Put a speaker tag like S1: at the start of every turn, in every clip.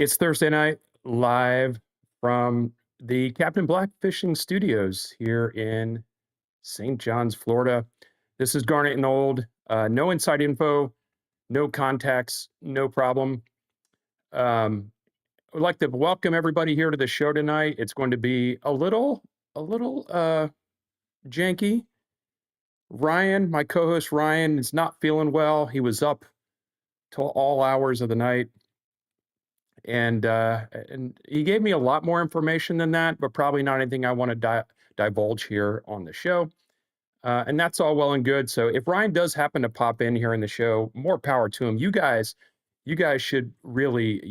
S1: It's Thursday night, live from the Captain Black Fishing Studios here in St. John's, Florida. This is Garnet Old. No inside info, no contacts, no problem. Um, I'd like to welcome everybody here to the show tonight. It's going to be a little janky. Ryan, my co-host Ryan, is not feeling well. He was up till all hours of the night. And he gave me a lot more information than that, but probably not anything I want to divulge here on the show. And that's all well and good. So if Ryan does happen to pop in here in the show, more power to him. You guys should really,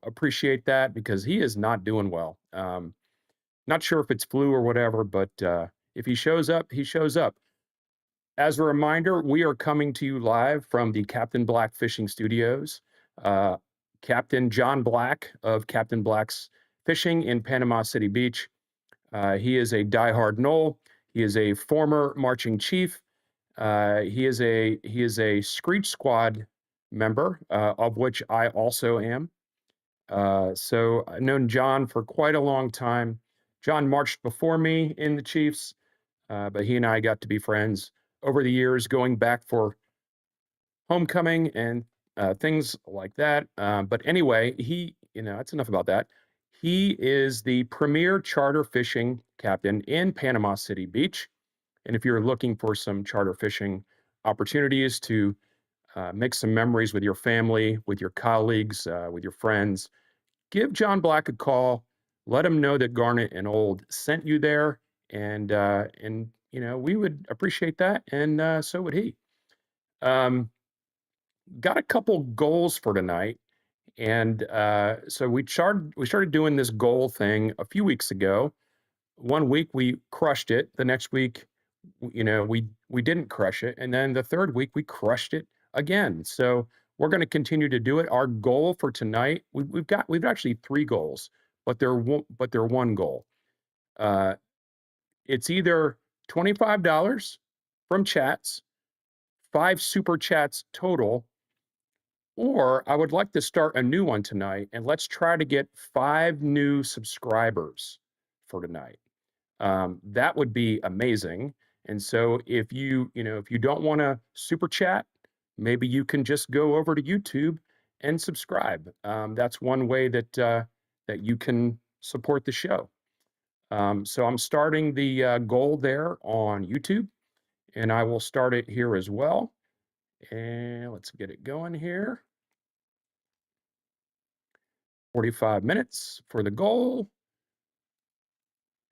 S1: appreciate that because he is not doing well. Not sure if it's flu or whatever, but if he shows up, he shows up. As a reminder, we are coming to you live from the Captain Black Fishing Studios. Uh, Captain John Black of Captain Black's Fishing in Panama City Beach. He is a diehard Nole. He is a former marching chief. He is a Screech Squad member, of which I also am. So I've known John for quite a long time. John marched before me in the Chiefs, but he and I got to be friends over the years, going back for homecoming and things like that. But anyway, that's enough about that. He is the premier charter fishing captain in Panama City Beach. And if you're looking for some charter fishing opportunities to make some memories with your family, with your colleagues, with your friends, give John Black a call. Let him know that Garnet and Old sent you there, and we would appreciate that, and so would he. Um, got a couple goals for tonight, and so we started doing this goal thing a few weeks ago. One week we crushed it. The next week, we didn't crush it, and then the third week we crushed it again. So we're going to continue to do it. Our goal for tonight, we've actually three goals, but they're one goal. Uh, it's either $25 from chats, five super chats total, or I would like to start a new one tonight, and let's try to get five new subscribers for tonight. That would be amazing. And so if you don't want to super chat, maybe you can just go over to YouTube and subscribe. That's one way that you can support the show. So I'm starting the goal there on YouTube, and I will start it here as well. And let's get it going here. 45 minutes for the goal.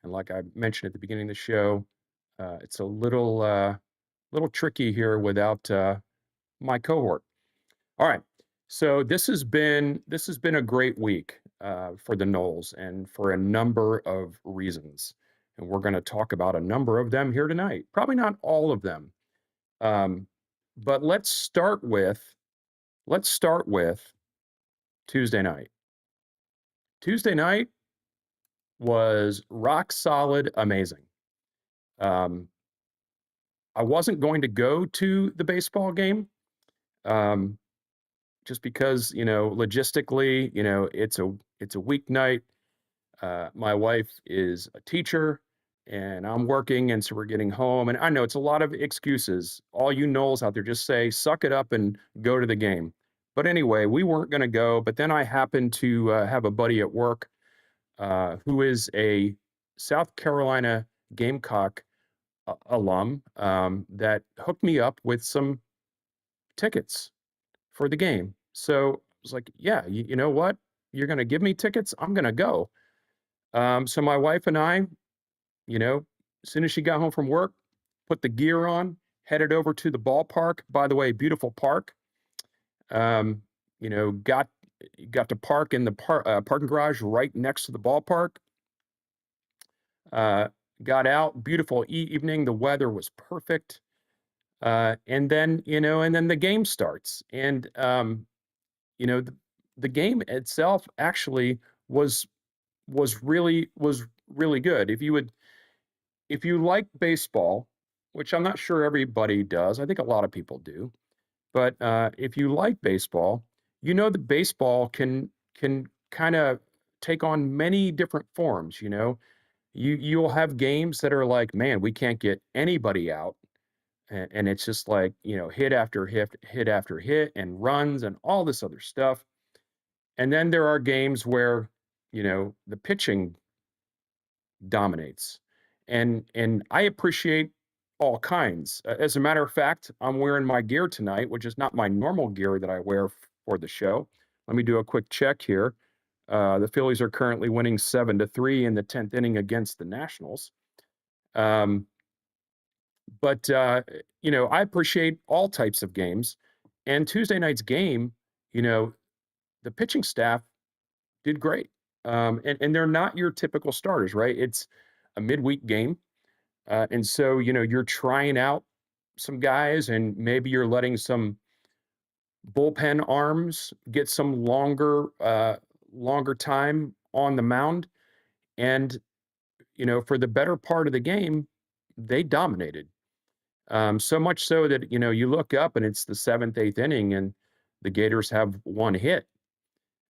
S1: And like I mentioned at the beginning of the show, it's a little tricky here without my cohort. All right. So this has been a great week for the Noles and for a number of reasons. And we're going to talk about a number of them here tonight. Probably not all of them. But let's start with Tuesday night. Tuesday night was rock solid amazing. Um, I wasn't going to go to the baseball game, um, just because, logistically, it's a weeknight. My wife is a teacher, and I'm working, and so we're getting home. And I know it's a lot of excuses. All you Knowles out there, just say, suck it up and go to the game. But anyway, we weren't going to go. But then I happened to have a buddy at work who is a South Carolina Gamecock alum, that hooked me up with some tickets for the game. So I was like, yeah, you know what? You're going to give me tickets. I'm going to go. So my wife and I, as soon as she got home from work, put the gear on, headed over to the ballpark. By the way, beautiful park. Um, you know, got got to park in the parking garage right next to the ballpark. Uh, got out, beautiful evening. The weather was perfect. And then the game starts. And you know, the, the game itself actually was was really good. If you like baseball, which I'm not sure everybody does, I think a lot of people do, but if you like baseball, you know that baseball can kind of take on many different forms. You'll have games that are like, man, we can't get anybody out, and it's just like, hit after hit after hit, and runs and all this other stuff. And then there are games where the pitching dominates, and I appreciate all kinds. As a matter of fact, I'm wearing my gear tonight, which is not my normal gear that I wear for the show. Let me do a quick check here. The Phillies are currently winning 7-3 in the 10th inning against the Nationals. Um, but I appreciate all types of games. And Tuesday night's game, you know, the pitching staff did great. And they're not your typical starters, right? It's a midweek game. And so, you're trying out some guys, and maybe you're letting some bullpen arms get some longer time on the mound. And, for the better part of the game, they dominated. So much so that, you look up and it's the seventh, eighth inning, and the Gators have one hit.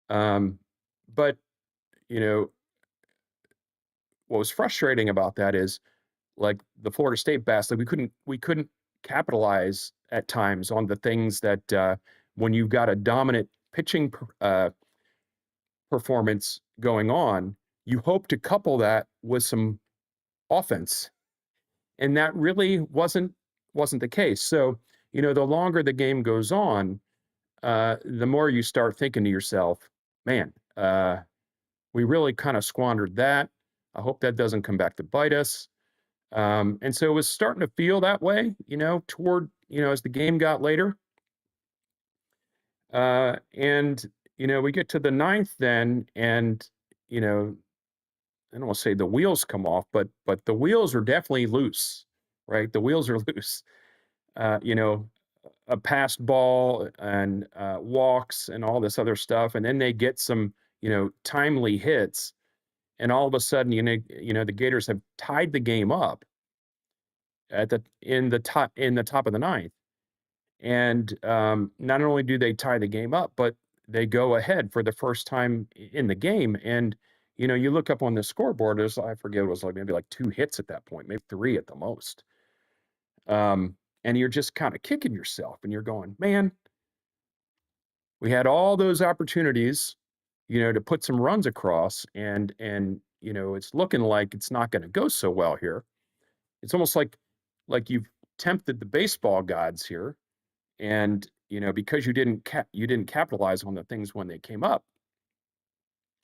S1: But, you know, what was frustrating about that is, like, the Florida State best, like, we couldn't capitalize at times on the things that, when you've got a dominant pitching performance going on, you hope to couple that with some offense, and that really wasn't the case. So, the longer the game goes on, the more you start thinking to yourself, "Man, we really kinda squandered that. I hope that doesn't come back to bite us." And so it was starting to feel that way, toward, as the game got later. And, we get to the ninth then, and, you know, I don't want to say the wheels come off, but the wheels are definitely loose, right? The wheels are loose. Uh, you know, a passed ball and walks and all this other stuff, and then they get some, timely hits, and all of a sudden, the Gators have tied the game up in the top of the ninth. And not only do they tie the game up, but they go ahead for the first time in the game. And you look up on the scoreboard, I forget, it was like maybe like two hits at that point, maybe three at the most. And you're just kind of kicking yourself, and you're going, man, we had all those opportunities, to put some runs across, and it's looking like it's not going to go so well here. It's almost like you've tempted the baseball gods here, and because you didn't capitalize on the things when they came up,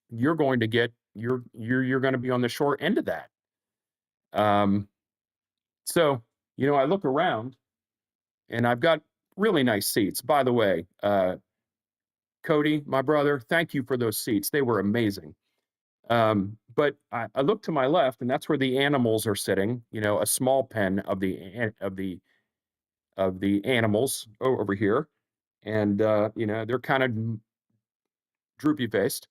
S1: you're going to get you're going to be on the short end of that. um so I look around, and I've got really nice seats, by the way. Cody, my brother, thank you for those seats, they were amazing. But I look to my left, and that's where the animals are sitting, a small pen of the animals over here. And they're kind of droopy faced.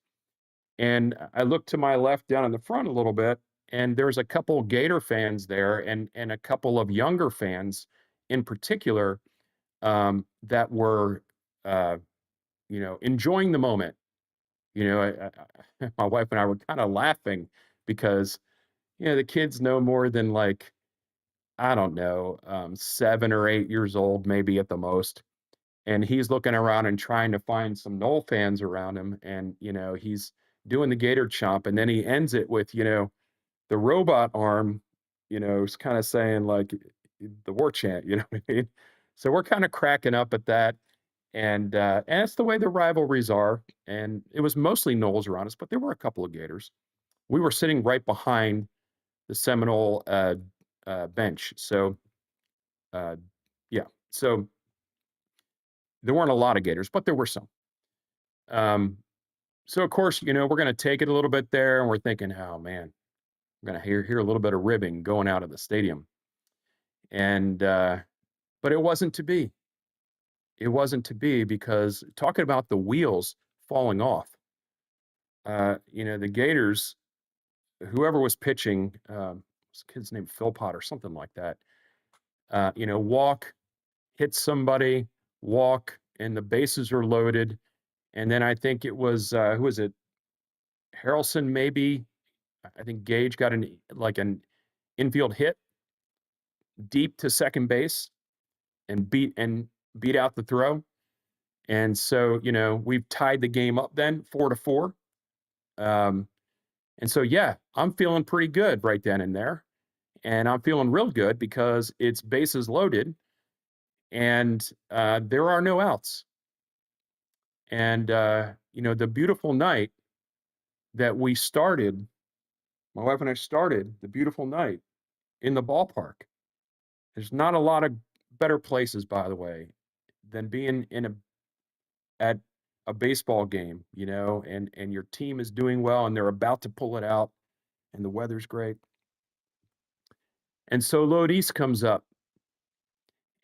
S1: And I look to my left down in the front a little bit, and there's a couple Gator fans there, and a couple of younger fans in particular, that were enjoying the moment. My wife and I were kind of laughing because the kids no more than, like, I don't know, 7 or 8 years old, maybe at the most. And he's looking around and trying to find some Nole fans around him, and he's doing the Gator chomp, and then he ends it with the robot arm, is kind of saying, like, the war chant, what I mean? So we're kind of cracking up at that, and it's the way the rivalries are. And it was mostly Noles around us, but there were a couple of Gators. We were sitting right behind the Seminole bench, so uh, yeah, so there weren't a lot of Gators, but there were some. Um, So of course, we're going to take it a little bit there, and we're thinking, oh man, we're going to hear a little bit of ribbing going out of the stadium. And but it wasn't to be. It wasn't to be, because talking about the wheels falling off, the Gators, whoever was pitching, was the kid's name Philpott or something like that. Walk, hit somebody, walk, and the bases are loaded. And then I think it was, who was it? Harrelson maybe. I think Gage got an infield hit deep to second base and beat out the throw. And so, we've tied the game up then 4-4. Um, and so, yeah, I'm feeling pretty good right then and there. And I'm feeling real good because it's bases loaded and there are no outs. And, the beautiful night that we started, my wife and I started the beautiful night in the ballpark. There's not a lot of better places, by the way, than being at a baseball game, and your team is doing well and they're about to pull it out and the weather's great. And so Lodise comes up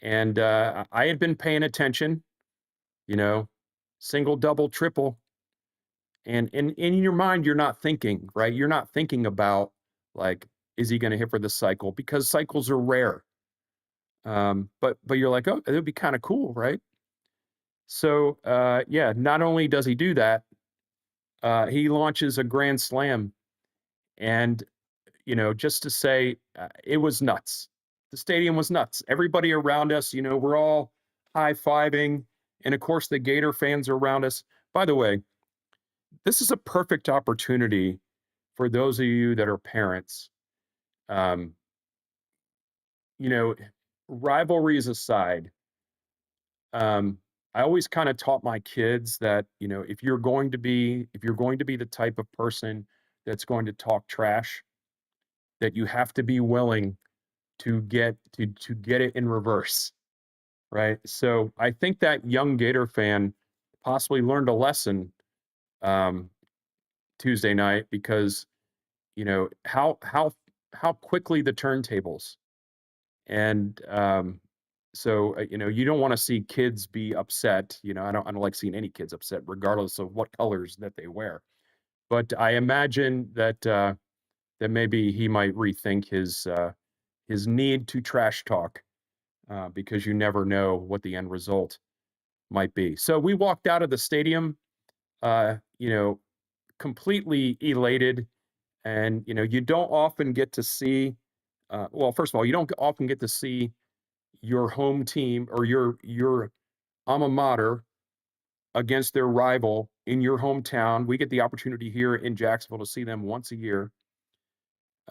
S1: and I had been paying attention, you know, single, double, triple. And in your mind, you're not thinking, right? You're not thinking about like, is he going to hit for the cycle? Because cycles are rare. But you're like, oh, it would be kind of cool, right? So yeah, not only does he do that, he launches a grand slam. And just to say, it was nuts. The stadium was nuts. Everybody around us, we're all high-fiving, and of course, the Gator fans are around us. By the way, this is a perfect opportunity for those of you that are parents. Um, you know, Rivalries aside, um, I always kind of taught my kids that, if you're going to be the type of person that's going to talk trash, that you have to be willing to get it in reverse, right? So I think that young Gator fan possibly learned a lesson um, Tuesday night because how quickly the turntables and so you don't want to see kids be upset. I don't like seeing any kids upset, regardless of what colors that they wear. But I imagine that maybe he might rethink his need to trash talk because you never know what the end result might be. So we walked out of the stadium, uh, you know, completely elated. And, you don't often get to see, well, first of all, you don't often get to see your home team or your alma mater against their rival in your hometown. We get the opportunity here in Jacksonville to see them once a year.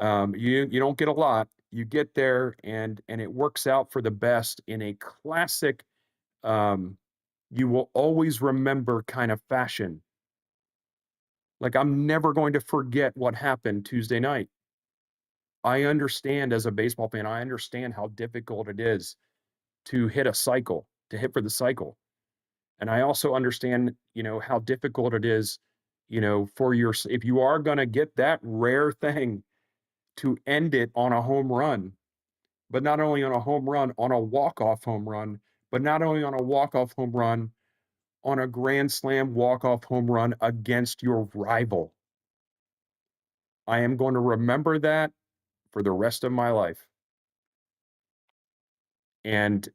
S1: You don't get a lot. You get there and it works out for the best in a classic um, you will always remember kind of fashion. Like, I'm never going to forget what happened Tuesday night. I understand as a baseball fan, I understand how difficult it is to hit a cycle, to hit for the cycle. And I also understand, how difficult it is, for if you are going to get that rare thing to end it on a home run, but not only on a home run, on a walk-off home run, but not only on a walk-off home run, on a grand slam walk-off home run against your rival. I am going to remember that for the rest of my life. And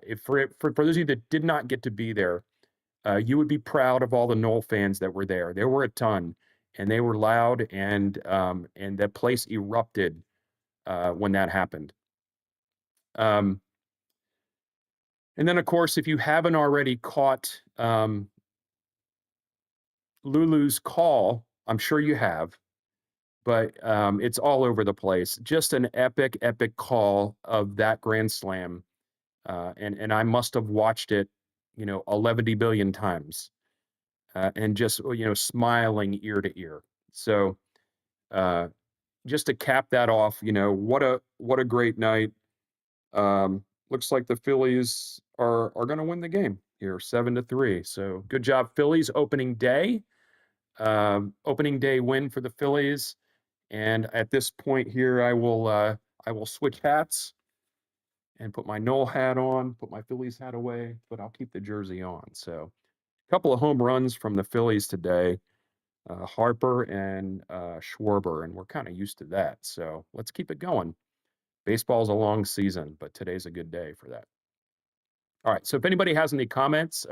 S1: if for those of you that did not get to be there, you would be proud of all the Nole fans that were there. There were a ton, and they were loud, and that place erupted when that happened. And then, of course, if you haven't already caught Lulu's call, I'm sure you have, but it's all over the place. Just an epic, epic call of that grand slam, and I must have watched it, 11 billion times, and just smiling ear to ear. So uh, just to cap that off, what a great night. Looks like the Phillies are going to win the game here, 7-3. So good job, Phillies. Opening day win for the Phillies. And at this point here, I will switch hats and put my Nole hat on, put my Phillies hat away, but I'll keep the jersey on. So a couple of home runs from the Phillies today, Harper and Schwarber, and we're kind of used to that. So let's keep it going. Baseball's a long season, but today's a good day for that. All right. So if anybody has any comments,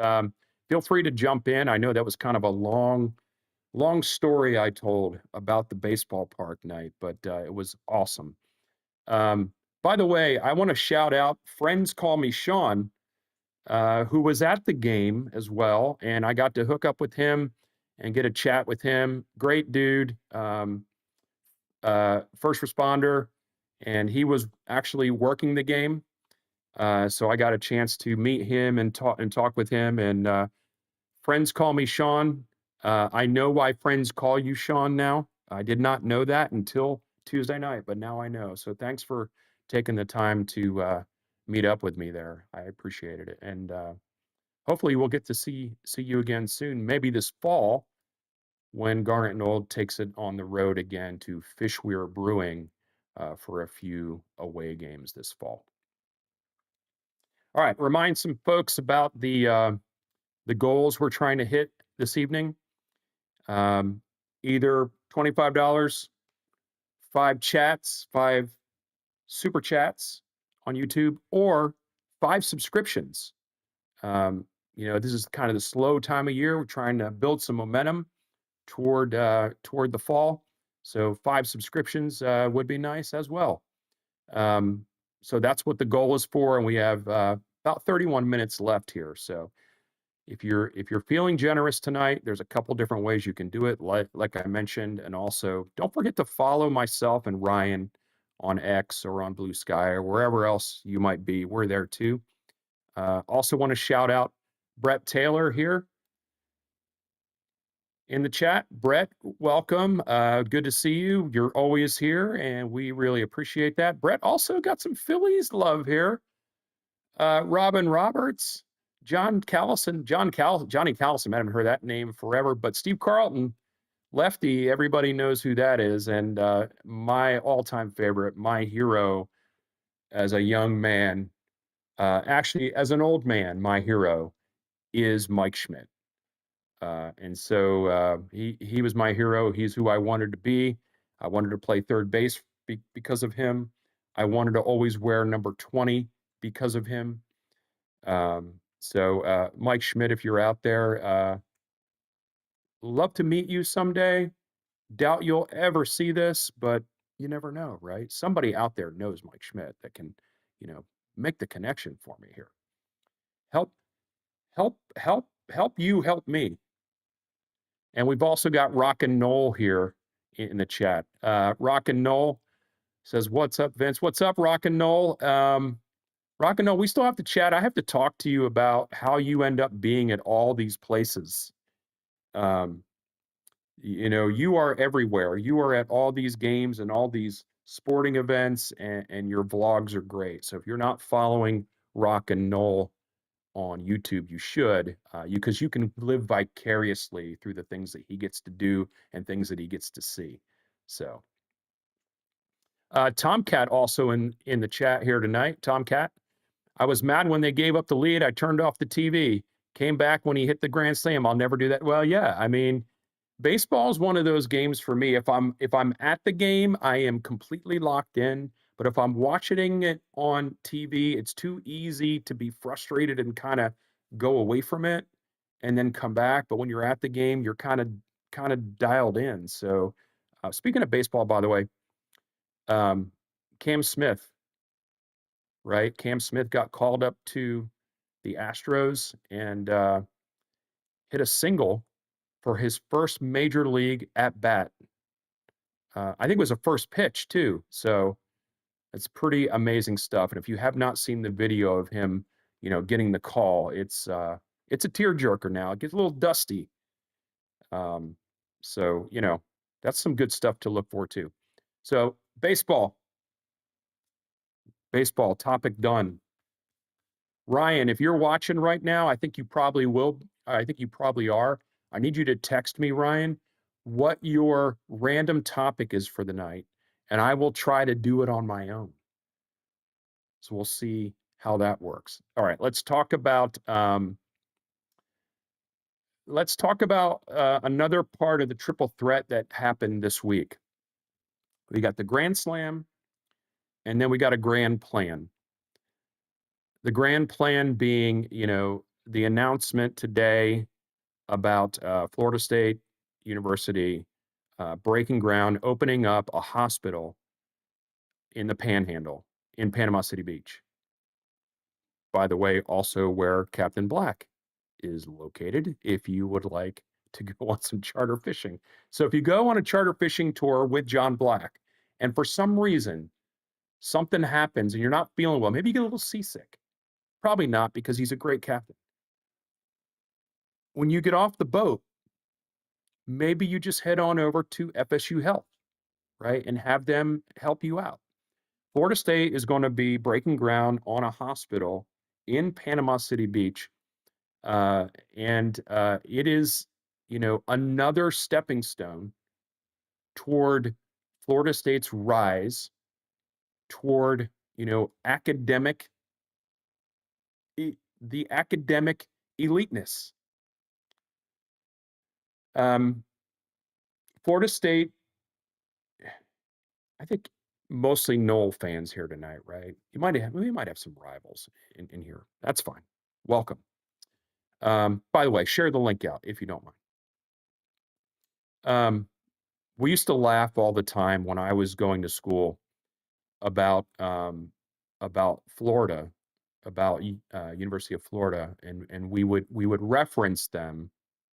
S1: feel free to jump in. I know that was kind of a long long story I told about the baseball park night, but it was awesome. Um, by the way, I want to shout out friends call me Sean, who was at the game as well, and I got to hook up with him and get a chat with him. Great dude, first responder, and he was actually working the game. So I got a chance to meet him and talk with him. And friends call me Sean. I know why friends call you Sean now. I did not know that until Tuesday night, but now I know. So thanks for taking the time to meet up with me there. I appreciated it, and hopefully we'll get to see you again soon. Maybe this fall when Garnet Old takes it on the road again to Fishweir Brewing for a few away games this fall. All right, remind some folks about the goals we're trying to hit this evening. Either $25, 5 super chats on YouTube, or 5 subscriptions. This is kind of the slow time of year. We're trying to build some momentum toward the fall. So 5 subscriptions would be nice as well. So that's what the goal is for, and we have about 31 minutes left here. So if you're feeling generous tonight, there's a couple different ways you can do it, like I mentioned, and also don't forget to follow myself and Ryan on X or on Blue Sky or wherever else you might be. We're there too. Also want to shout out Brett Taylor here in the chat. Brett, welcome. Good to see you. You're always here, and we really appreciate that. Brett also got some Phillies love here. Robin Roberts, Johnny Callison. I haven't heard that name forever, but Steve Carlton, lefty, everybody knows who that is. And my all-time favorite, my hero as a young man, actually as an old man, my hero is Mike Schmidt. And so he was my hero. He's who I wanted to be. I wanted to play third base because of him. I wanted to always wear number 20 because of him. So Mike Schmidt, if you're out there, love to meet you someday. Doubt you'll ever see this, but you never know, right? Somebody out there knows Mike Schmidt that can, you know, make the connection for me here. Help, help you help me. And we've also got Rockin' Nole here in the chat. Rockin' Nole says, "What's up, Vince? What's up, Rockin' Nole? Rockin' Nole, we still have to chat. I have to talk to you about how you end up being at all these places. Um, you are everywhere. You are at all these games and all these sporting events, and your vlogs are great. So if you're not following Rockin' Nole on YouTube, you should, because you can live vicariously through the things that he gets to do and things that he gets to see. So, Tomcat also in the chat here tonight. Tomcat, I was mad when they gave up the lead. I turned off the TV. Came back when he hit the grand slam. I'll never do that. Well, yeah, I mean, baseball is one of those games for me. If I'm at the game, I am completely locked in. But if I'm watching it on TV, it's too easy to be frustrated and kind of go away from it and then come back. But when you're at the game, you're kind of dialed in. So, speaking of baseball, by the way, um, Cam Smith, right? Cam Smith got called up to the Astros and hit a single for his first major league at bat. I think it was a first pitch too. So it's pretty amazing stuff. And if you have not seen the video of him, getting the call, it's a tearjerker now. It gets a little dusty. Um, so that's some good stuff to look forward to. So baseball topic done. Ryan, if you're watching right now, I think you probably will. I think you probably are. I need you to text me, Ryan, what your random topic is for the night, and I will try to do it on my own. So we'll see how that works. All right, let's talk about another part of the triple threat that happened this week. We got the Grand Slam, and then we got a grand plan. The grand plan being, the announcement today about Florida State, University breaking ground, opening up a hospital in the Panhandle in Panama City Beach. By the way, also where Captain Black is located if you would like to go on some charter fishing. So if you go on a charter fishing tour with John Black and for some reason something happens and you're not feeling well, maybe you get a little seasick. Probably not because he's a great captain. When you get off the boat, maybe you just head on over to FSU Health, right? And have them help you out. Florida State is going to be breaking ground on a hospital in Panama City Beach. And it is, another stepping stone toward Florida State's rise toward, academic, the academic eliteness. Um, Florida State, I think mostly Nole fans here tonight, right? We might have some rivals in here. That's fine. Welcome. By the way, share the link out if you don't mind. We used to laugh all the time when I was going to school about Florida, about University of Florida, and we would reference them.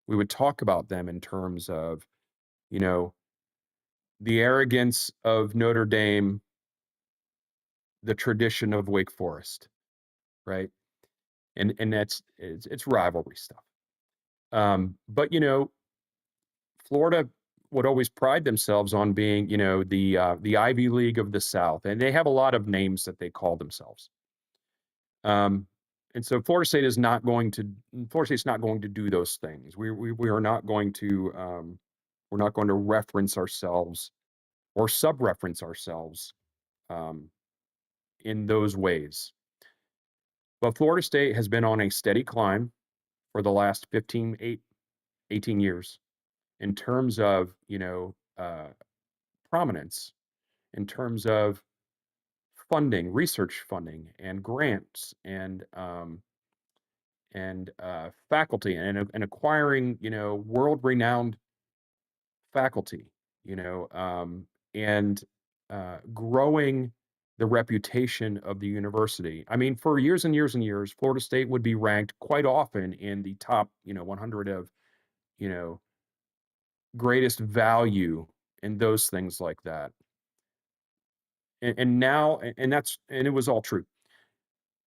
S1: We would talk about them in terms of, you know, the arrogance of Notre Dame, the tradition of Wake Forest, right? And it's rivalry stuff. But Florida would always pride themselves on being, the Ivy League of the South, and they have a lot of names that they call themselves. And so Florida State's not going to do those things. We are not going to we're not going to reference ourselves or sub-reference ourselves um, in those ways. But Florida State has been on a steady climb for the last 18 years in terms of, prominence, in terms of funding, research funding, and grants, and faculty, and acquiring, world-renowned faculty, and growing the reputation of the university. I mean, for years and years and years, Florida State would be ranked quite often in the top, 100 of, you know, greatest value and those things like that. And now, and it was all true.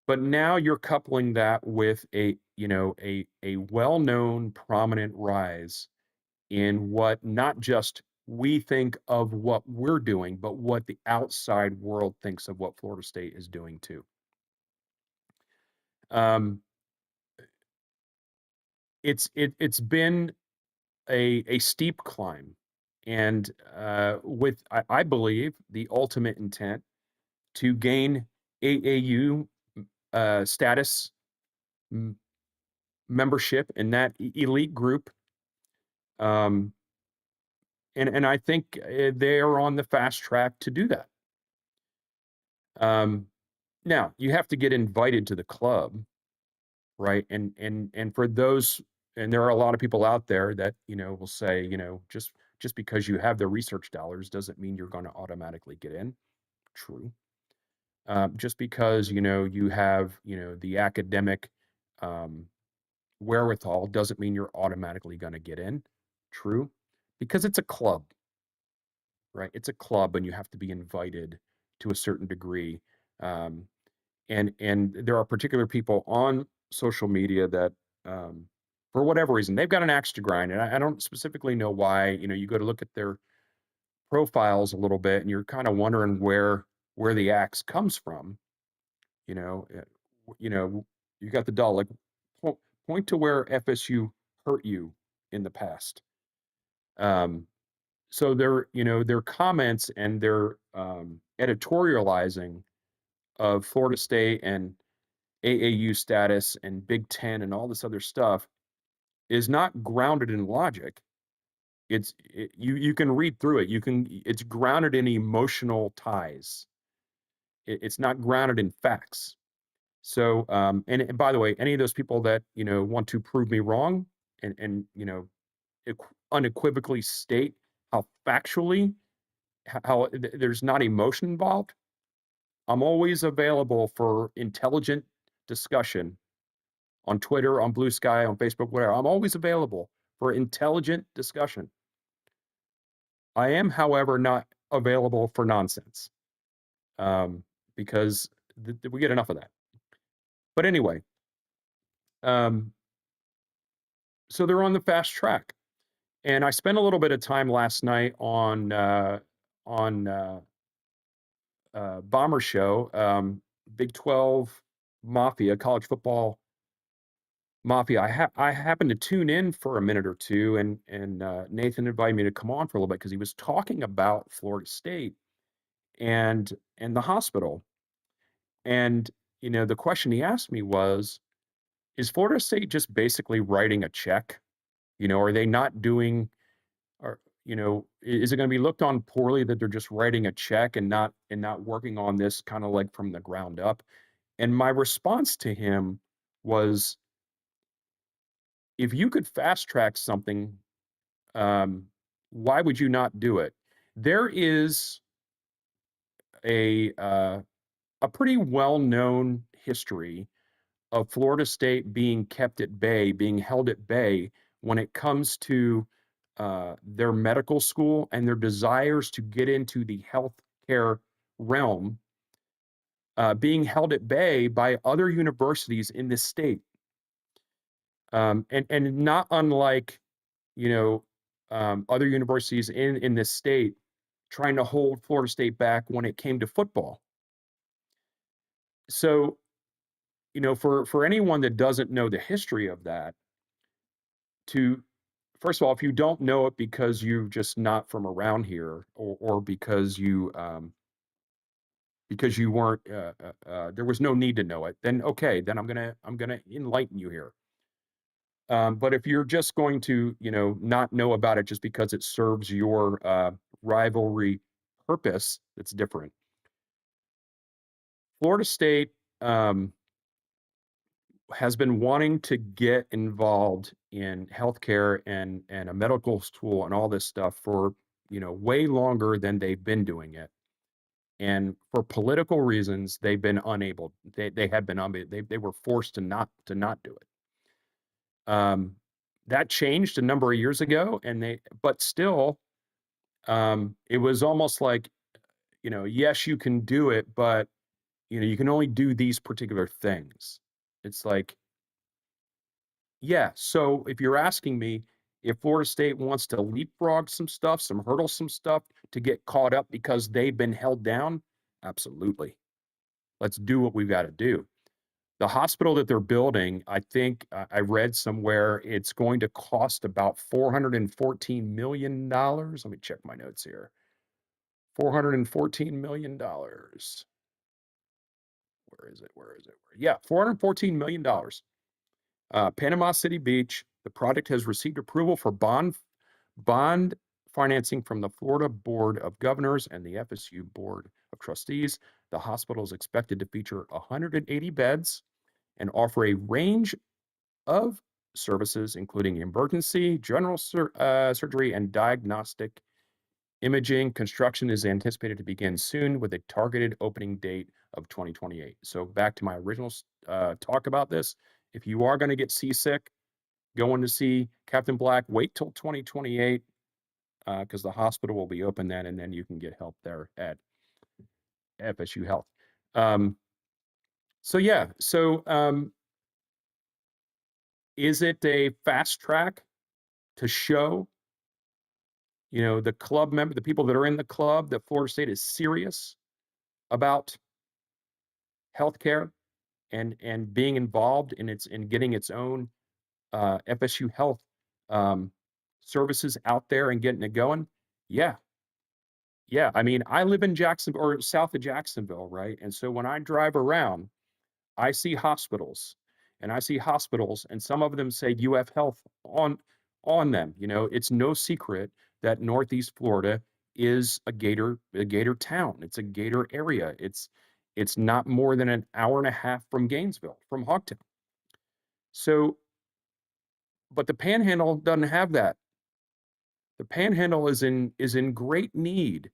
S1: But now you're coupling that with a well-known prominent rise in what not just we think of what we're doing, but what the outside world thinks of what Florida State is doing too. Um, it's been a steep climb, and with I believe the ultimate intent to gain AAU status, membership in that elite group. Um, and I think they are on the fast track to do that. Um, Now you have to get invited to the club, right? And for those, and there are a lot of people out there that will say, just because you have the research dollars doesn't mean you're going to automatically get in. True. Just because you have the academic um, wherewithal doesn't mean you're automatically going to get in. True, because it's a club, right? It's a club, and you have to be invited to a certain degree. Um, and there are particular people on social media that, for whatever reason, they've got an axe to grind, and I don't specifically know why. You go to look at their profiles a little bit, and you're kind of wondering where the axe comes from. You know, uh, you got the doll. Like, point to where FSU hurt you in the past. Um, so their comments and their editorializing of Florida State and AAU status and Big Ten and all this other stuff is not grounded in logic. You can read through it. It's grounded in emotional ties. It's not grounded in facts. So, and by the way, any of those people that want to prove me wrong and unequivocally state how factually how there's not emotion involved, I'm always available for intelligent discussion on Twitter, on Blue Sky, on Facebook, whatever. I'm always available for intelligent discussion. I am, however, not available for nonsense, um, because we get enough of that. But anyway, um, so they're on the fast track, and I spent a little bit of time last night on Bomber Show, Big 12 Mafia, college football Mafia. I happened to tune in for a minute or two, and Nathan invited me to come on for a little bit because he was talking about Florida State and the hospital. And the question he asked me was, is Florida State just basically writing a check? Are they not doing, or is it going to be looked on poorly that they're just writing a check and not working on this kind of like from the ground up? And my response to him was, if you could fast track something, um, why would you not do it? There is a a pretty well-known history of Florida State being kept at bay, being held at bay when it comes to their medical school and their desires to get into the healthcare realm, being held at bay by other universities in this state, and not unlike you know other universities in this state trying to hold Florida State back when it came to football. So, for anyone that doesn't know the history of that, to first of all, if you don't know it because you're just not from around here, or because you weren't there was no need to know it, then okay, then I'm gonna enlighten you here. But if you're just going to, not know about it just because it serves your rivalry purpose, that's different. Florida State um, has been wanting to get involved in healthcare and a medical school and all this stuff for way longer than they've been doing it. And for political reasons, they've been unable. They have been unable. They were forced to not do it. That changed a number of years ago, but still, it was almost like, yes, you can do it, but you can only do these particular things. It's like, yeah. So if you're asking me if Florida State wants to leapfrog some stuff, hurdle some stuff to get caught up because they've been held down, absolutely. Let's do what we've got to do. The hospital that they're building, I think I read somewhere it's going to cost about $414 million. Let me check my notes here. $414 million. Where is it? Where is it? Yeah, $414 million. Panama City Beach. The project has received approval for bond financing from the Florida Board of Governors and the FSU Board of Trustees. The hospital is expected to feature 180 beds and offer a range of services, including emergency, general surgery, and diagnostic imaging. Construction is anticipated to begin soon with a targeted opening date of 2028. So back to my original talk about this. If you are going to get seasick going to see Captain Black, wait till 2028 because the hospital will be open then, and then you can get help there at FSU Health. Um, so yeah, is it a fast track to show, the club member, the people that are in the club, that Florida State is serious about healthcare and being involved in getting its own FSU Health um, services out there and getting it going? Yeah, yeah. I mean, I live in Jackson or south of Jacksonville, right? And so when I drive around, I see hospitals, and some of them say UF Health on them. It's no secret that Northeast Florida is a Gator town. It's a Gator area. It's not more than an hour and a half from Gainesville, from Hogtown. So, but the Panhandle doesn't have that. The Panhandle is in great need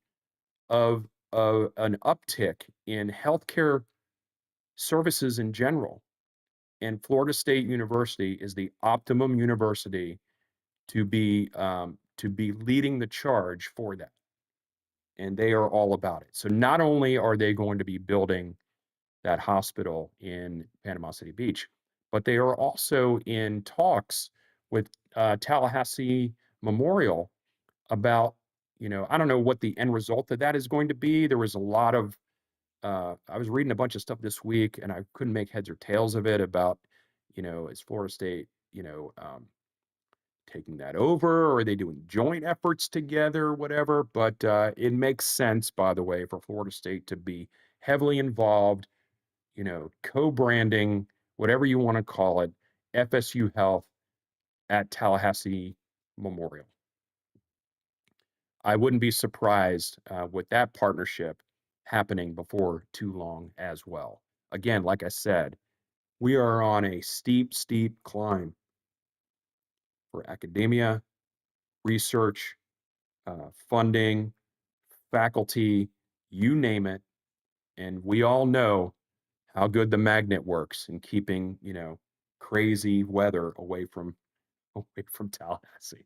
S1: of an uptick in healthcare services in general, and Florida State University is the optimum university to be leading the charge for that, and they are all about it. So not only are they going to be building that hospital in Panama City Beach, but they are also in talks with Tallahassee Memorial about, I don't know what the end result of that is going to be. There was a lot of, I was reading a bunch of stuff this week and I couldn't make heads or tails of it about, is Florida State, taking that over, or are they doing joint efforts together, whatever. But it makes sense, by the way, for Florida State to be heavily involved, co-branding, whatever you want to call it, FSU Health at Tallahassee Memorial. I wouldn't be surprised with that partnership happening before too long as well. Again, like I said, we are on a steep, steep climb for academia, research, funding, faculty, you name it. And we all know how good the magnet works in keeping, crazy weather away from Tallahassee.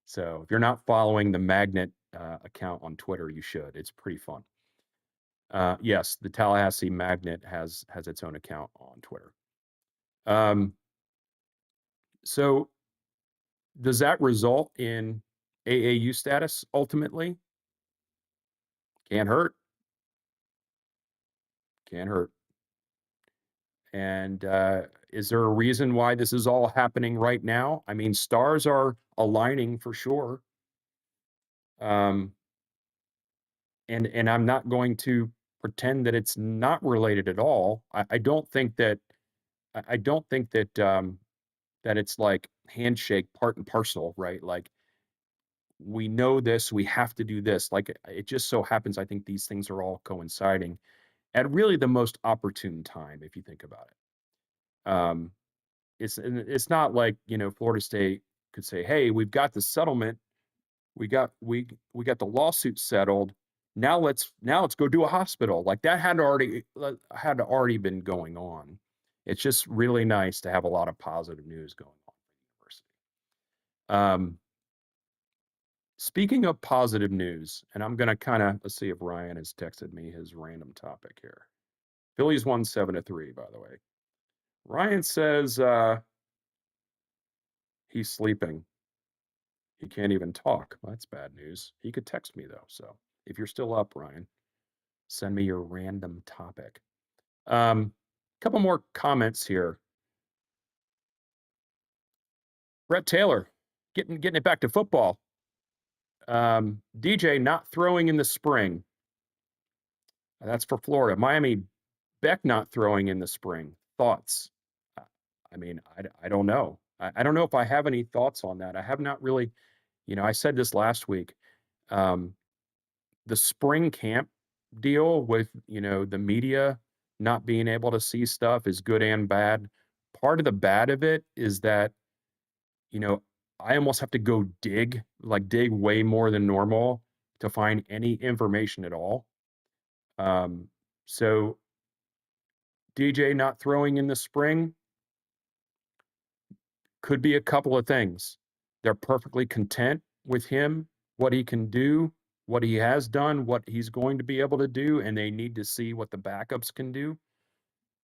S1: So if you're not following the magnet account on Twitter, you should. It's pretty fun. Yes, the Tallahassee Magnet has its own account on Twitter. Um, so does that result in AAU status ultimately? Can't hurt. Can't hurt. And is there a reason why this is all happening right now? I mean, stars are aligning for sure. Um, and I'm not going to pretend that it's not related at all. I don't think that I don't think that that it's like handshake part and parcel, right? Like we know this, we have to do this. Like it just so happens, I think these things are all coinciding at really the most opportune time, if you think about it. It's not like Florida State could say, "Hey, we've got the settlement, we got the lawsuit settled. Now let's go do a hospital." Like that had already been going on. It's just really nice to have a lot of positive news going on for the university. Um, Speaking of positive news, and I'm gonna kind of let's see if Ryan has texted me his random topic here. Phillies won 7-3, by the way. Ryan says he's sleeping. He can't even talk. Well, that's bad news. He could text me though. So if you're still up, Ryan, send me your random topic. Couple more comments here. Brett Taylor, getting it back to football. DJ not throwing in the spring. That's for Florida. Miami, Beck not throwing in the spring. Thoughts? Uh, I mean, I don't know. I don't know if I have any thoughts on that. I have not really, I said this last week. Um, the spring camp deal with, the media not being able to see stuff is good and bad. Part of the bad of it is that, you know, I almost have to go dig way more than normal to find any information at all. Um, so DJ not throwing in the spring could be a couple of things. They're perfectly content with him, what he can do, what he has done, what he's going to be able to do, and they need to see what the backups can do.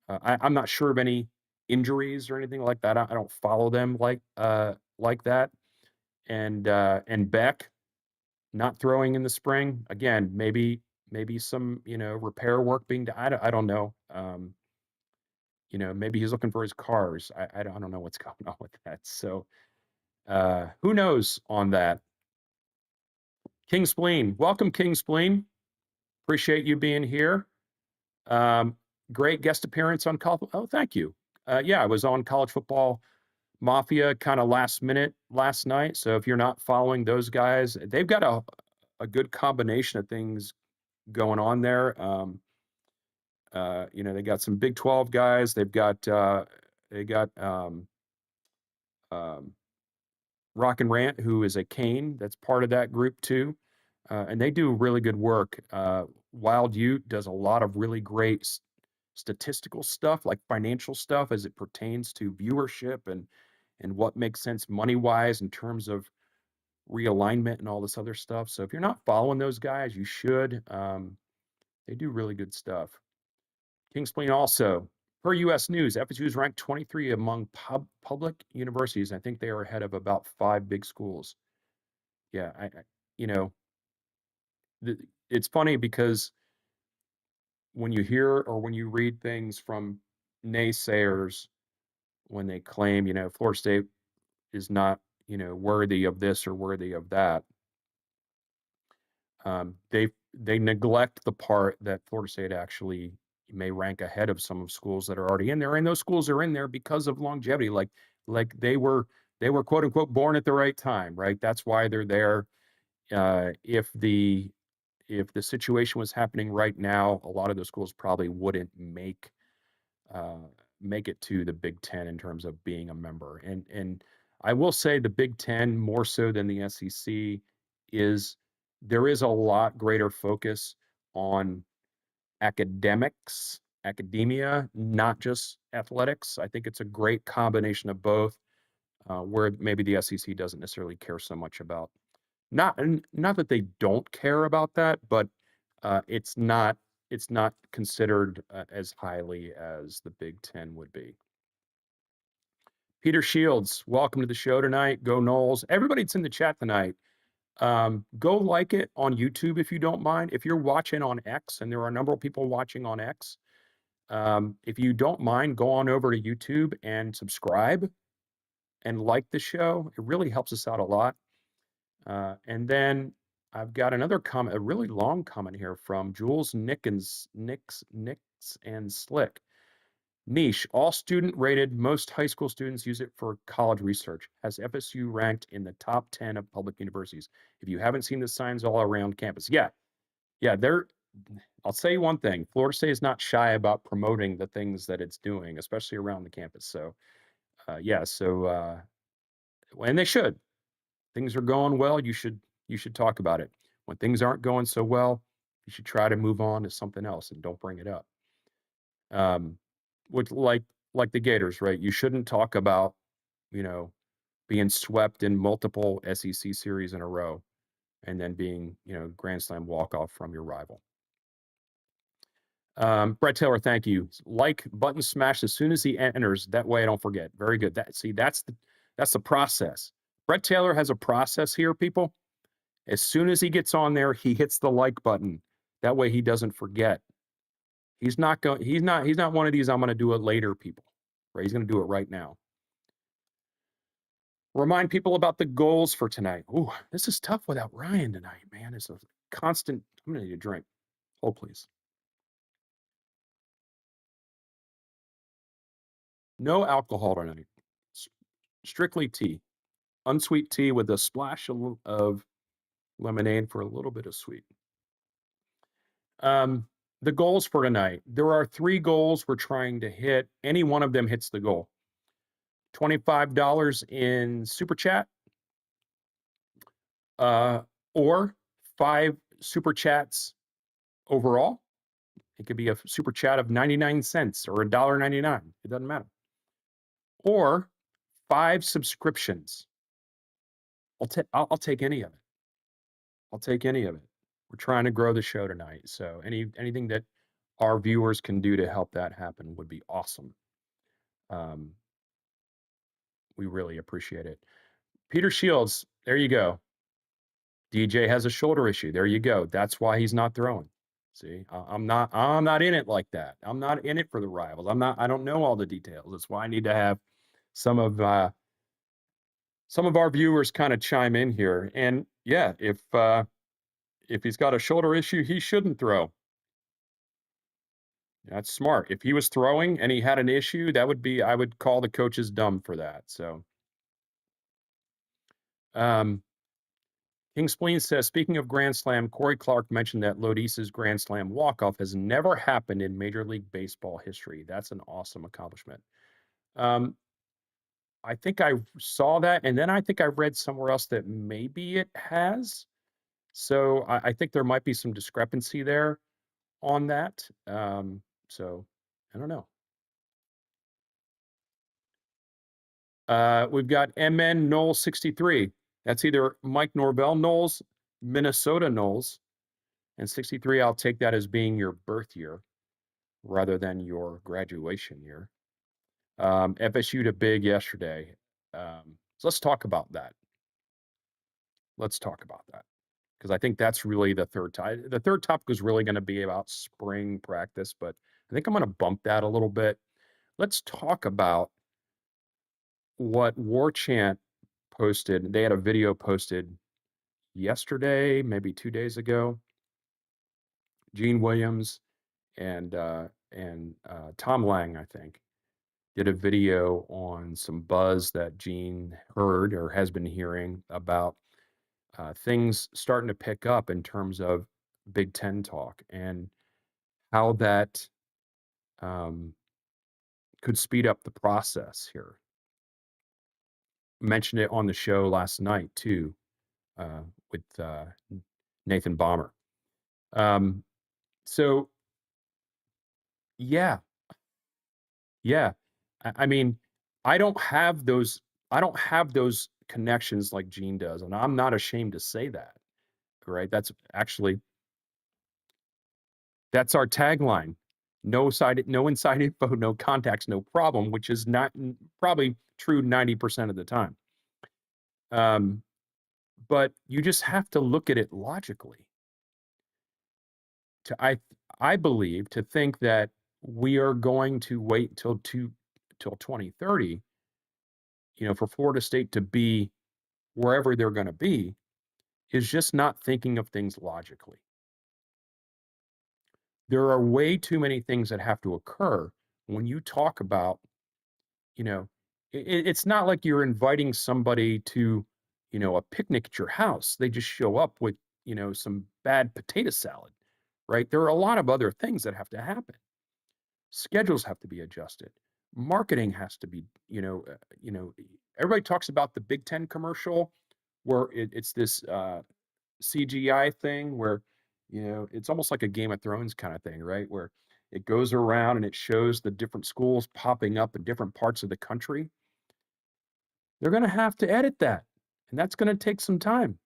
S1: I'm not sure of any injuries or anything like that. I don't follow them like that. And Beck not throwing in the spring again. Maybe some repair work being done. I don't know. Maybe he's looking for his cars. I don't know what's going on with that. So who knows on that? King Spleen, welcome, King Spleen. Appreciate you being here. Um, Great guest appearance on college. Oh, thank you. Yeah, I was on College Football Mafia kind of last minute last night. So if you're not following those guys, they've got a good combination of things going on there. They got some Big 12 guys. They got um, Rock and Rant, who is a Cane that's part of that group too. And they do really good work. Wild Ute does a lot of really great statistical stuff, like financial stuff as it pertains to viewership and what makes sense money wise in terms of realignment and all this other stuff. So if you're not following those guys, you should. They do really good stuff. Kings Plain also, per U.S. News, FSU is ranked 23 among public universities. I think they are ahead of about 5 big schools. Yeah, you know, it's funny because when you hear or when you read things from naysayers, when they claim, Florida State is not, worthy of this or worthy of that, they neglect the part that Florida State actually may rank ahead of some of schools that are already in there, and those schools are in there because of longevity. Like they were quote unquote born at the right time, right? That's why they're there. If the situation was happening right now, a lot of those schools probably wouldn't uh, make it to the Big Ten in terms of being a member. And I will say the Big Ten more so than the SEC is there is a lot greater focus on academia, not just athletics. I think it's a great combination of both, where maybe the SEC doesn't necessarily care so much about. Not that they don't care about that, but it's not considered as highly as the Big Ten would be. Peter Shields, welcome to the show tonight. Go Noles. Everybody that's in the chat tonight, go like it on YouTube if you don't mind. If you're watching on X, and there are a number of people watching on X, if you don't mind, go on over to YouTube and subscribe and like the show. It really helps us out a lot. And then I've got another comment, a really long comment here from Jules Nicks and Slick. Niche, all student rated, most high school students use it for college research. Has FSU ranked in the top 10 of public universities? If you haven't seen the signs all around campus, yeah, I'll say one thing, Florida State is not shy about promoting the things that it's doing, especially around the campus. So, and they should. Things are going well, you should talk about it. When things aren't going so well, you should try to move on to something else and don't bring it up. With like the Gators, right? You shouldn't talk about, you know, being swept in multiple SEC series in a row and then being, Grand Slam walk-off from your rival. Brett Taylor, thank you. Like button smash as soon as he enters. That way I don't forget. Very good. That's the process. Brett Taylor has a process here, people. As soon as he gets on there, he hits the like button. That way he doesn't forget. He's not one of these I'm going to do it later people. Right? He's going to do it right now. Remind people about the goals for tonight. Ooh, this is tough without Ryan tonight, man. It's a constant. I'm going to need a drink. Hold, please. No alcohol tonight. Strictly tea. Unsweet tea with a splash of lemonade for a little bit of sweet. The goals for tonight. There are 3 goals we're trying to hit. Any one of them hits the goal. $25 in super chat, or 5 super chats overall. It could be a super chat of 99 cents or $1.99. It doesn't matter. Or 5 subscriptions. I'll take any of it. I'll take any of it. We're trying to grow the show tonight, so anything that our viewers can do to help that happen would be awesome. We really appreciate it. Peter Shields, there you go. DJ has a shoulder issue. There you go. That's why he's not throwing. See, I'm not in it like that. I'm not in it for the rivals. I don't know all the details. That's why I need to have some of our viewers kind of chime in here. And yeah, if he's got a shoulder issue, he shouldn't throw. That's smart. If he was throwing and he had an issue, I would call the coaches dumb for that. So, King Spleen says, speaking of Grand Slam, Corey Clark mentioned that Lodise's Grand Slam walk-off has never happened in Major League Baseball history. That's an awesome accomplishment. I think I saw that, and then I think I read somewhere else that maybe it has. So I think there might be some discrepancy there on that. So I don't know. We've got MN Nole 63. That's either Mike Norvell Knowles, Minnesota Knowles, and 63. I'll take that as being your birth year rather than your graduation year. FSU to big yesterday. So let's talk about that. Let's talk about that because I think that's really the third tie. The third topic is really going to be about spring practice, but I think I'm going to bump that a little bit. Let's talk about what War Chant posted. They had a video posted yesterday, maybe 2 days ago. Gene Williams and Tom Lang, I think, did a video on some buzz that Gene heard or has been hearing about things starting to pick up in terms of Big Ten talk and how that um, could speed up the process here. Mentioned it on the show last night too, uh, with Nathan Bomber. Um, so yeah, yeah. I mean, I don't have those. I don't have those connections like Gene does, and I'm not ashamed to say that. Right? That's actually that's our tagline. No inside info, no contacts, no problem, which is not probably true 90% of the time. Um, but you just have to look at it logically. To I believe to think that we are going to wait till 2030, for Florida State to be wherever they're going to be is just not thinking of things logically. There are way too many things that have to occur when you talk about, you know, it's not like you're inviting somebody to, a picnic at your house. They just show up with, some bad potato salad, right? There are a lot of other things that have to happen. Schedules have to be adjusted. Marketing has to be, everybody talks about the Big Ten commercial where it's this CGI thing where, it's almost like a Game of Thrones kind of thing, right? Where it goes around and it shows the different schools popping up in different parts of the country. They're going to have to edit that, and that's going to take some time.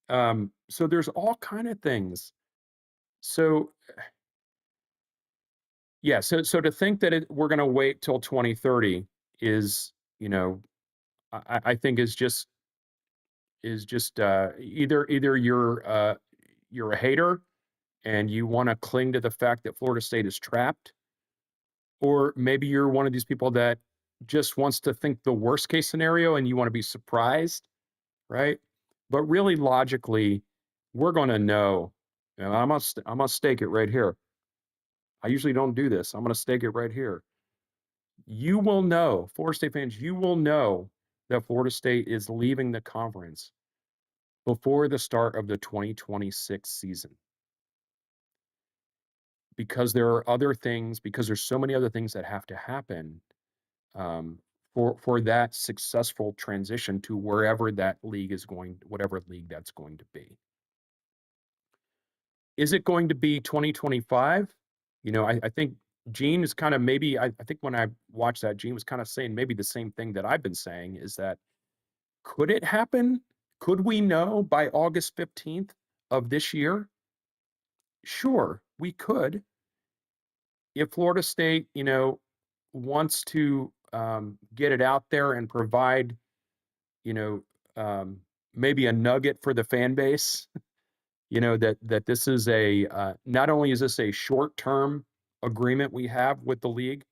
S1: So there's all kind of things. So yeah, so to think that we're going to wait till 2030 is, I think is just either you're a hater and you want to cling to the fact that Florida State is trapped, or maybe you're one of these people that just wants to think the worst case scenario and you want to be surprised, right? But really logically, we're going to know. And I'm gonna stake it right here. I usually don't do this. I'm going to stake it right here. You will know, Florida State fans, you will know that Florida State is leaving the conference before the start of the 2026 season. Because there are other things, because there's so many other things that have to happen um, for that successful transition to wherever that league is going, whatever league that's going to be. Is it going to be 2025? I think Gene is kind of maybe, I think when I watched that, Gene was kind of saying maybe the same thing that I've been saying is that could it happen? Could we know by August 15th of this year? Sure, we could. If Florida State, wants to get it out there and provide, you know, um, maybe a nugget for the fan base, that this is not only is this a short-term agreement we have with the league,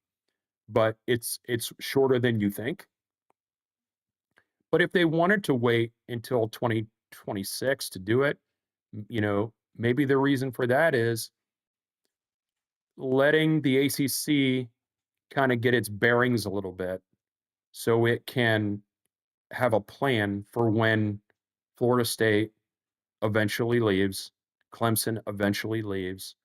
S1: but it's shorter than you think. But if they wanted to wait until 2026 to do it, maybe the reason for that is letting the ACC kind of get its bearings a little bit so it can have a plan for when Florida State eventually leaves, Clemson eventually leaves,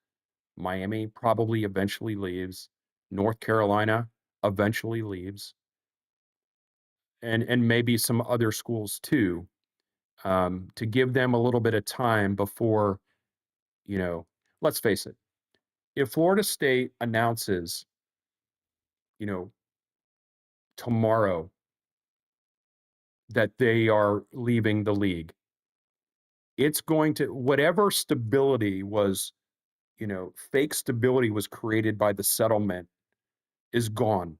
S1: Miami probably eventually leaves, North Carolina eventually leaves. and maybe some other schools too, to give them a little bit of time before, you know, let's face it, if Florida State announces, you know, tomorrow that they are leaving the league, it's going to, whatever stability was, fake stability was created by the settlement is gone,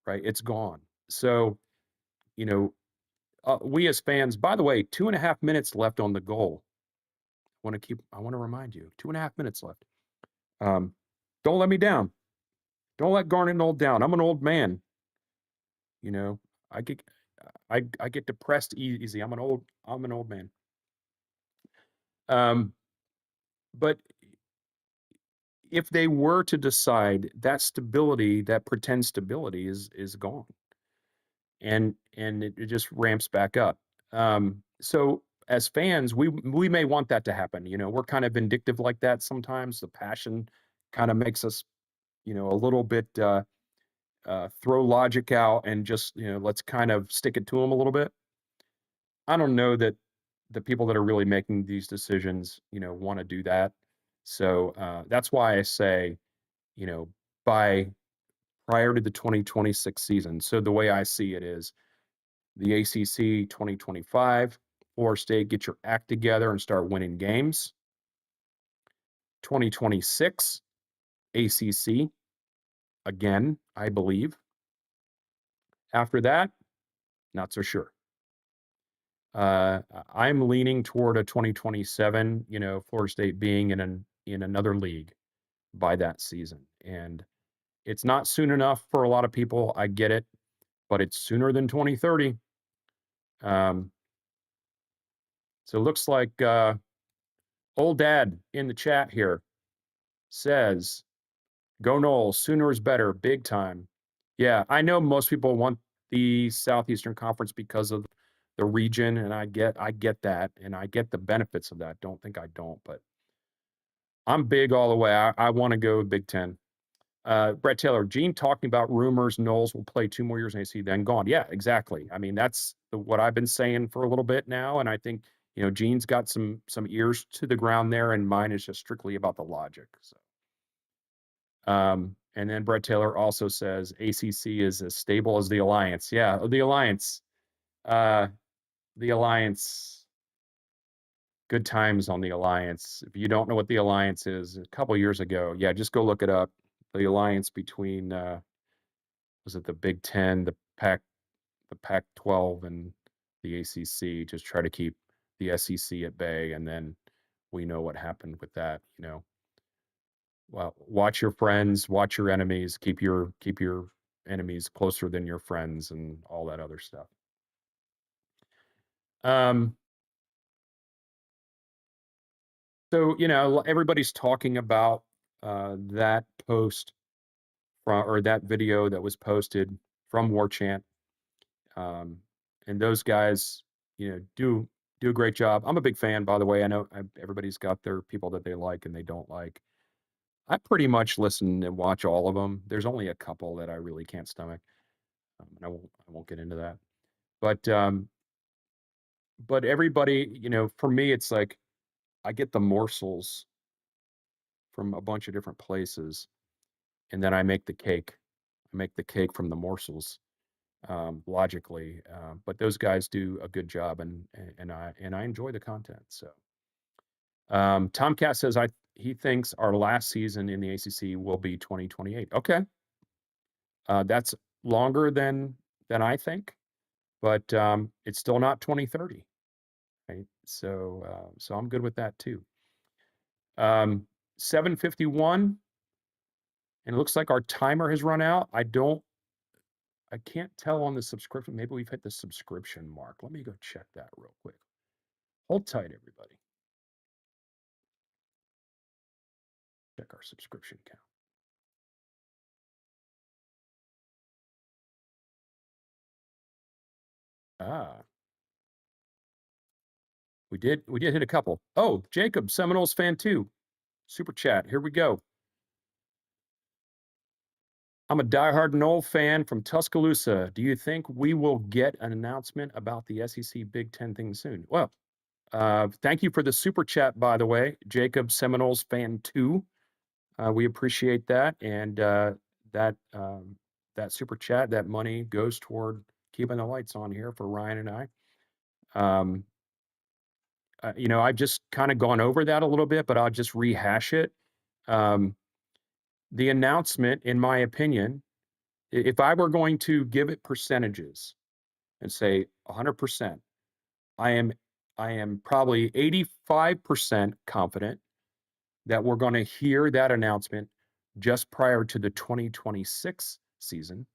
S1: right? It's gone. So, you know, we as fans, by the way, 2.5 minutes left on the goal. I want to remind you, 2.5 minutes left. Um, don't let me down. Don't let Garnet Old down. I'm an old man. You know, I get, I get depressed easy. I'm an old man. Um, but if they were to decide that stability, that pretend stability is gone, and it just ramps back up. So as fans, we may want that to happen. We're kind of vindictive like that sometimes. The passion kind of makes us, a little bit throw logic out and just let's kind of stick it to them a little bit. I don't know that the people that are really making these decisions, want to do that. So that's why I say, you know, by prior to the 2026 season. So the way I see it is the ACC 2025, Florida State, get your act together and start winning games. 2026, ACC, again, I believe. After that, not so sure. I'm leaning toward a 2027, Florida State being in another league by that season. And it's not soon enough for a lot of people. I get it, but it's sooner than 2030. Um, so it looks like old dad in the chat here says, "Go Noles, sooner is better, big time." Yeah, I know most people want the Southeastern Conference because of the region, and I get that, and I get the benefits of that. Don't think I don't, but I'm big all the way. I want to go Big Ten. Brett Taylor, Gene talking about rumors Noles will play 2 more years in AC, then gone. Yeah, exactly. I mean, that's what I've been saying for a little bit now, and I think Gene's got some ears to the ground there, and mine is just strictly about the logic. So, and then Brett Taylor also says ACC is as stable as the Alliance. Yeah, the Alliance. Uh, the Alliance. Good times on the Alliance. If you don't know what the Alliance is, a couple years ago, yeah, just go look it up. The alliance between was it the Big Ten, the Pac-12, and the ACC. Just try to keep the SEC at bay, and then we know what happened with that. Well, watch your friends, watch your enemies, keep your enemies closer than your friends, and all that other stuff. Um, so everybody's talking about that post or that video that was posted from War Chant. And those guys, do a great job. I'm a big fan, by the way. I know everybody's got their people that they like and they don't like. I pretty much listen and watch all of them. There's only a couple that I really can't stomach, and I won't get into that. But everybody, for me, it's like I get the morsels from a bunch of different places, and then I make the cake. I make the cake from the morsels, logically. But those guys do a good job, and I enjoy the content. So Tomcat says he thinks our last season in the ACC will be 2028. Okay, that's longer than I think, but it's still not 2030. Right? So I'm good with that too. 7:51, and it looks like our timer has run out. I can't tell on the subscription. Maybe we've hit the subscription mark. Let me go check that real quick. Hold tight, everybody. Check our subscription count. Ah, we did hit a couple. Oh, Jacob, Seminoles fan too. Super chat. Here we go. I'm a diehard Nole fan from Tuscaloosa. Do you think we will get an announcement about the SEC Big Ten thing soon? Well, thank you for the super chat, by the way, Jacob Seminoles fan 2. We appreciate that, and that that super chat, that money goes toward keeping the lights on here for Ryan and I. Um, I've just kind of gone over that a little bit, but I'll just rehash it. Um, the announcement, in my opinion, if I were going to give it percentages and say 100%, I am I am probably 85% confident that we're going to hear that announcement just prior to the 2026 season.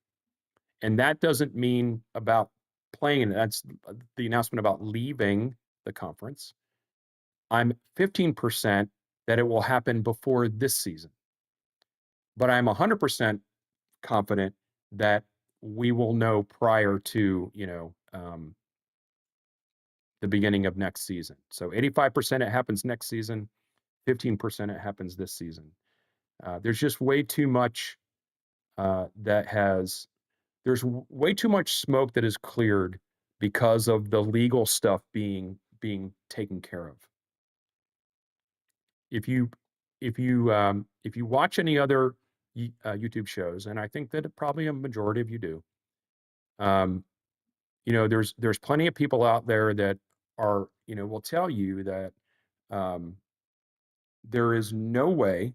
S1: And that doesn't mean about playing, that's the announcement about leaving the conference. I'm 15% that it will happen before this season. But I'm 100% confident that we will know prior to, the beginning of next season. So 85% it happens next season, 15% it happens this season. There's just way too much there's way too much smoke that is cleared because of the legal stuff being taken care of. If you if you watch any other YouTube shows, and I think that probably a majority of you do, um, there's plenty of people out there that are will tell you that um, there is no way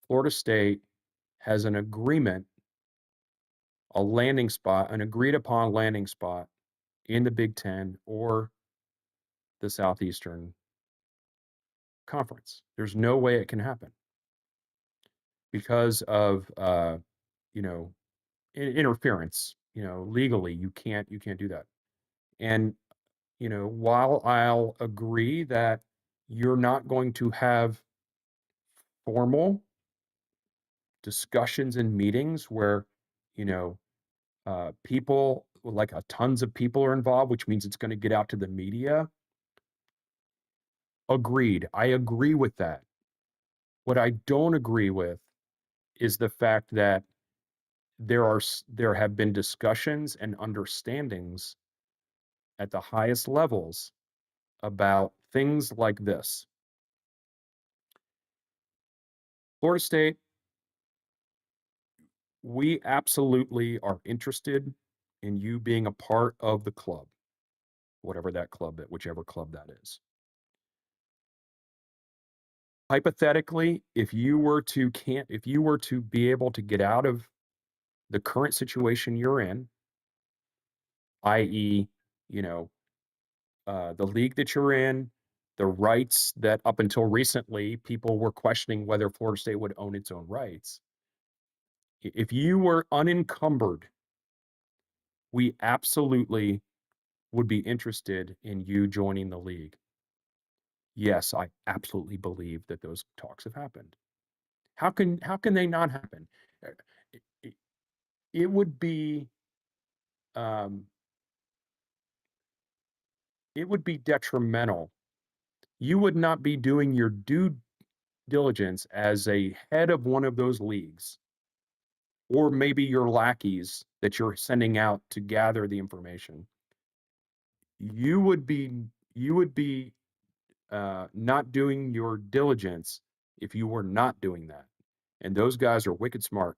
S1: Florida State has an agreement, a landing spot, an agreed upon landing spot in the Big Ten or the Southeastern Conference. There's no way it can happen because of you know interference. Legally, you can't do that. And while I'll agree that you're not going to have formal discussions and meetings where you know people like tons of people are involved, which means it's going to get out to the media. Agreed. I agree with that. What I don't agree with is the fact that there have been discussions and understandings at the highest levels about things like this. Florida State, we absolutely are interested in you being a part of the club, whichever club that is. Hypothetically, if you were to be able to get out of the current situation you're in, i.e., you know, the league that you're in, the rights that up until recently people were questioning whether Florida State would own its own rights. If you were unencumbered, we absolutely would be interested in you joining the league. Yes, I absolutely believe that those talks have happened. How can they not happen? Uh, It, it would be um, it would be detrimental. You would not be doing your due diligence as a head of one of those leagues, or maybe your lackeys that you're sending out to gather the information. You would be not doing your diligence if you were not doing that. And those guys are wicked smart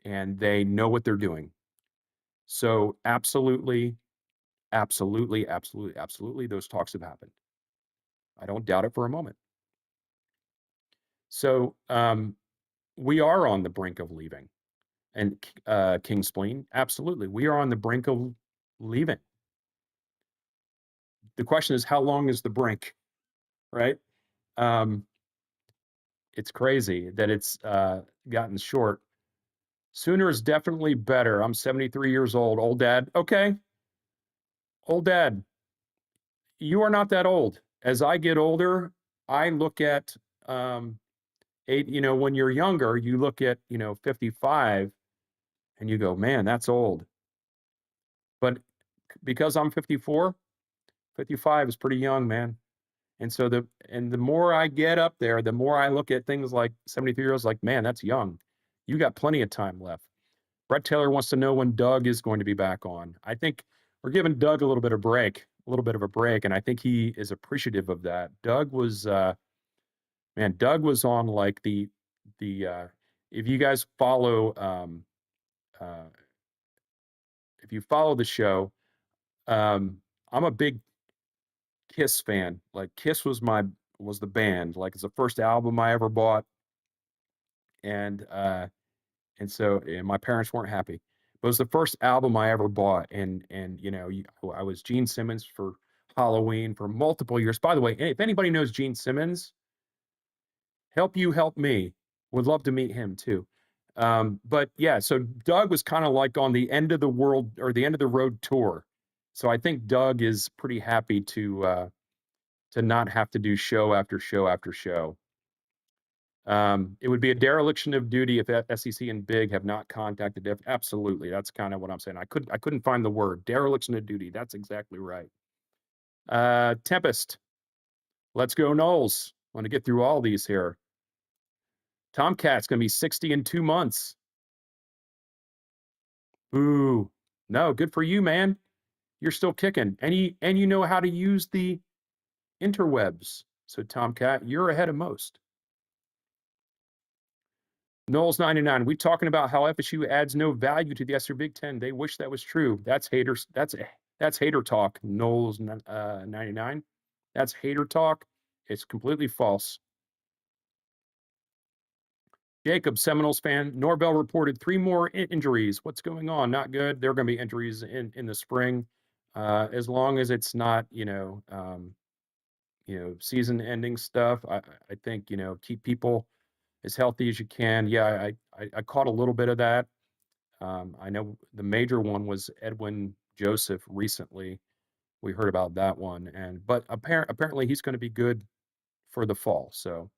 S1: and they know what they're doing. So absolutely, absolutely, absolutely, absolutely, those talks have happened. I don't doubt it for a moment. So we are on the brink of leaving. And King Spleen, absolutely, we are on the brink of leaving. The question is, how long is the brink, right? Um, it's crazy that it's gotten short. Sooner is definitely better. I'm 73 years old. Old dad. Okay. Old dad, you are not that old. As I get older, I look at when you're younger, you look at 55 and you go, man, that's old. But because I'm 54, 55 is pretty young, man. And so the more I get up there, the more I look at things like 73 years, like, man, that's young. You got plenty of time left. Brett Taylor wants to know when Doug is going to be back on. I think we're giving Doug a little bit of a little bit of a break, and I think he is appreciative of that. Doug was on like the if you guys follow uh if you follow the show, I'm a big Kiss fan. Like Kiss was the band. Like it's the first album I ever bought, and my parents weren't happy. But it was the first album I ever bought, and I was Gene Simmons for Halloween for multiple years. By the way, if anybody knows Gene Simmons, help you, help me. Would love to meet him too. But yeah, so Doug was kind of like on the end of the world or the end of the road tour. So I think Doug is pretty happy to not have to do show after show after show. It would be a dereliction of duty if SEC and Big have not contacted F. Absolutely, that's kind of what I'm saying. I couldn't find the word dereliction of duty. That's exactly right. Tempest, let's go Noles. Want to get through all these here. Tomcat's gonna be 60 in 2 months. Ooh, no, good for you, man. You're still kicking, and you know how to use the interwebs. So Tomcat, you're ahead of most. Knowles 99. We talking about how FSU adds no value to the SR Big Ten. They wish that was true. That's haters. That's hater talk. Knowles 99. That's hater talk. It's completely false. Jacob, Seminoles fan. Norvell reported 3 more injuries. What's going on? Not good. There are going to be injuries in the spring, as long as it's not season-ending stuff. I think keep people as healthy as you can. Yeah, I caught a little bit of that. I know the major one was Edwin Joseph recently. We heard about that one, but apparently he's going to be good for the fall. So,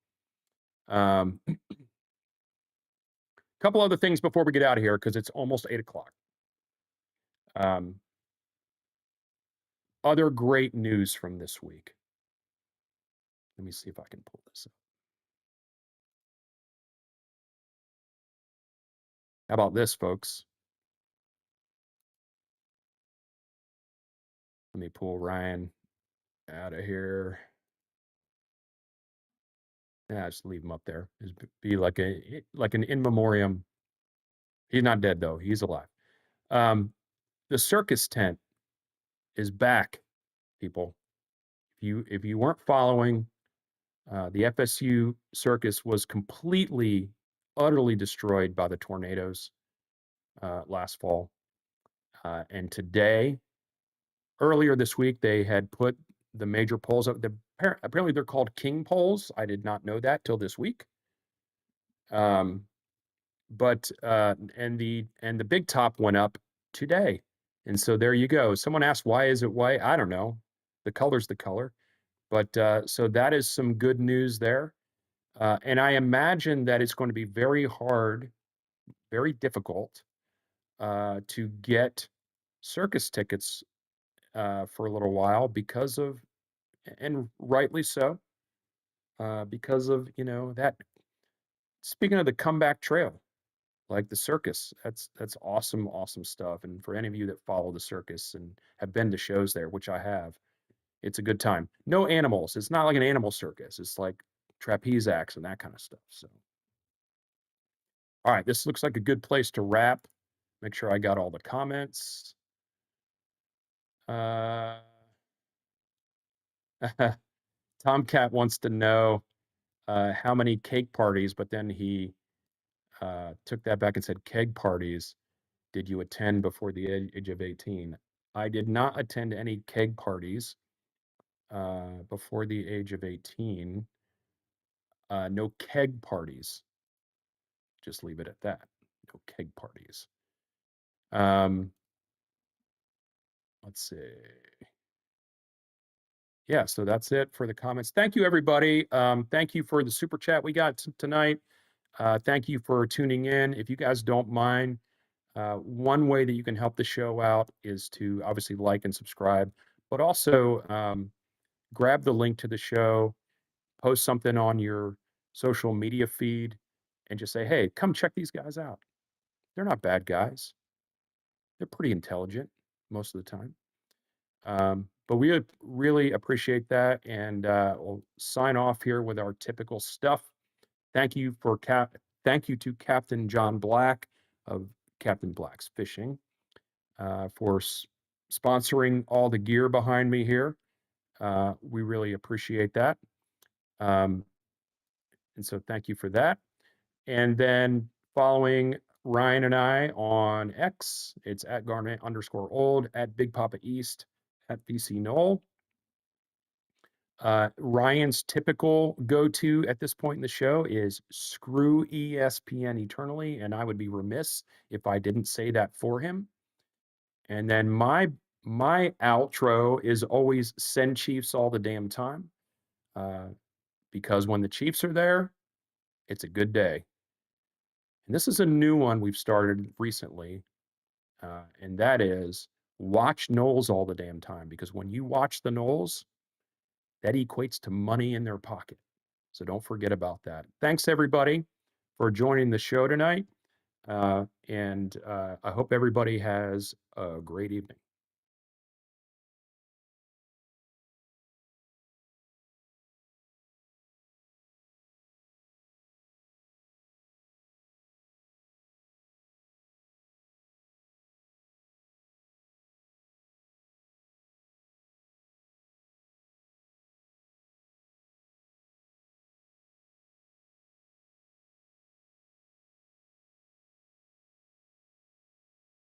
S1: a couple other things before we get out of here because it's almost 8 o'clock. Um, other great news from this week. Let me see if I can pull this up. How about this, folks? Let me pull Ryan out of here. Yeah, just leave him up there. Just be like an in memoriam. He's not dead though. He's alive. The circus tent is back, people. If you weren't following, the FSU circus was completely, utterly destroyed by the tornadoes last fall. And earlier this week, they had put the major poles up. Apparently, they're called king poles. I did not know that till this week. But the big top went up today, and so there you go. Someone asked, why is it white? I don't know. The color's the color. But so that is some good news there. And I imagine that it's going to be very hard, very difficult to get circus tickets for a little while because of, and rightly so, because of, that. Speaking of the comeback trail, like the circus, that's awesome, awesome stuff. And for any of you that follow the circus and have been to shows there, which I have, it's a good time. No animals. It's not like an animal circus. It's like trapeze acts and that kind of stuff. So, all right, this looks like a good place to wrap. Make sure I got all the comments. Tomcat wants to know how many cake parties, but then he took that back and said keg parties did you attend before the age of 18? I did not attend any keg parties before the age of 18. No keg parties. Just leave it at that. No keg parties. Let's see. Yeah, so that's it for the comments. Thank you, everybody. Thank you for the super chat we got tonight. Thank you for tuning in. If you guys don't mind, one way that you can help the show out is to obviously like and subscribe, but also grab the link to the show, post something on your social media feed, and just say, hey, come check these guys out. They're not bad guys. They're pretty intelligent most of the time. But we really appreciate that, and we'll sign off here with our typical stuff. Thank you for Thank you to Captain John Black of Captain Black's Fishing for sponsoring all the gear behind me here. We really appreciate that. Um, and so thank you for that. And then following Ryan and I on X, it's at Garnet_Old, at Big Papa East, at VC Nole. Ryan's typical go-to at this point in the show is screw ESPN eternally, and I would be remiss if I didn't say that for him. And then my outro is always send Chiefs all the damn time, uh, because when the Chiefs are there, it's a good day. And this is a new one we've started recently, and that is watch Noles all the damn time, because when you watch the Noles, that equates to money in their pocket. So don't forget about that. Thanks, everybody, for joining the show tonight. And I hope everybody has a great evening.